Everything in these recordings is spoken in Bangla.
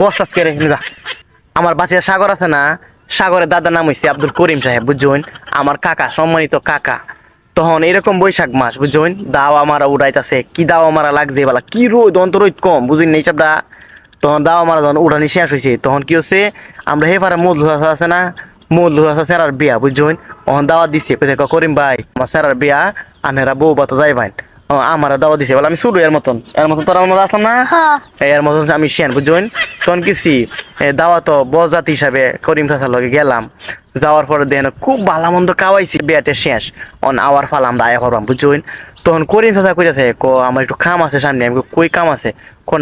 গোস আজকে রেখে যা। আমার বাচ্চা সাগর আছে না, সাগরের দাদার নাম হইছে আব্দুল করিম সাহেব, বুঝছেন? আমার কাকা, সম্মানিত কাকা। তখন এরকম বৈশাখ মাস, বুঝছেন? দাওয়া মারা উড়াইতাছে, কি দাওয়া মারা লাগছে বলা, কি রোদ, অন্তরোদ কম, বুঝিন না এইসবটা। তখন দাওয়া মারা যখন উড়ানি শেষ হয়েছে, তখন কি হচ্ছে, আমরা হেফারে মজলু আছে না, মজলু আছে স্যারার বিয়া, বুঝছেন? তখন দাওয়া দিচ্ছে, করিম ভাই আমার স্যারার বিয়া, আনেরা বউ বাতো যাই ভাই। আমার দাওয়া দিছে বলে, আমি শুরু এর মতন তোর আমার মতো আসলাম না, এর মতন আমি শেন, বুঝছেন? তখন কিছু দাওয়া তো বজাতি হিসাবে করিম চাচার লগে গেলাম। যাওয়ার পরে দেখেন খুব ভালো মন্দ খাওয়াইছি, বিয়াতে শেষ আওয়ার ফাল আমরা আয়া করবাম, বুঝছেন? তখন করিম চাচা কইতাছে, আমার একটু কাম আছে সামনে। আমি কই কাম আছে?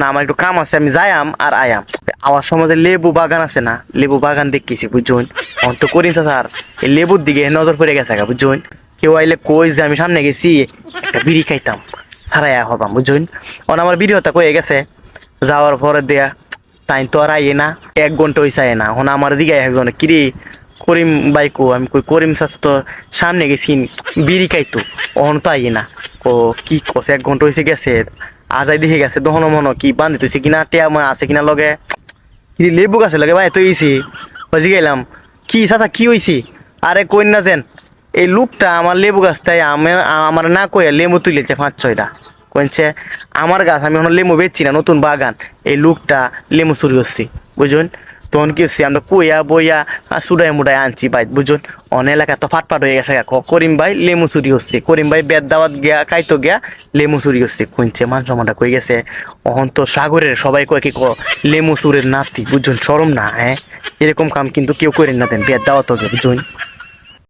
না আমার একটু কাম আছে, আমি যাইয়াম আর আয়াম। আওয়ার সময় লেবু বাগান আছে না, লেবু বাগান দেখতেছি, বুঝছেন? তখন তো করিম চাচার এই লেবুর দিকে নজর পড়ে গেছে, বুঝছেন? কেউ আইলে কই যে আমি সামনে গেছি একটা বিড়ি খাইতাম, সারাই হবাম, বুঝছেন? আমার বিড়ি হতা কয়ে গেছে। যাওয়ার পরে দেয়া তাই তো আর আইয়ে না, 1 ঘন্টা হইছে না। আমার দিকে একজন, কিরে করিম বাইকো? আমি কই করিম চাচা তো সামনে গেছি বিড়ি খাইতো, অহন তো আইয়ে না। ও কি কছে, 1 ঘন্টা হয়েছে গেছে, আজাই দেখে গেছে। দহন মনো কি বান্ধি তুইছে কিনা, টিয়া আছে কিনা লগে, কি লেবু গাছে লগে ভাই তো ইছি। বুঝি গেলাম, কি চাচা কি হয়েছি? আরে কই না দেন, এই লোকটা আমার লেবু গাছ তাই আমার না কইয়া লেবু তুলেছে 5-6টা। কইছে আমার গাছ, আমি এখন লেবু বেচছি না, নতুন বাগান, এই লোকটা লেবু চুরি করছি, বুঝুন? তখন কি হচ্ছে, আমরা কইয়া বইয়া সুডাই মুডাই আনছি ভাই, বুঝুন? অন এলাকা তো ফাটফাট হয়ে গেছে, করিম ভাই লেবু চুরি হচ্ছে, করিম ভাই বেদ দাওয়াত গিয়া খাইতো গিয়া লেবু চুরি হচ্ছে। কইছে মান সম্মানটা কই গেছে। অহন তো সাগরের সবাই কয় কি লেবু চুরের নাতি, বুঝুন? শরম না? হ্যাঁ, এরকম কাম কিন্তু কেউ করেন না দেন, বেদ দাওয়াত গিয়ে, বুঝুন?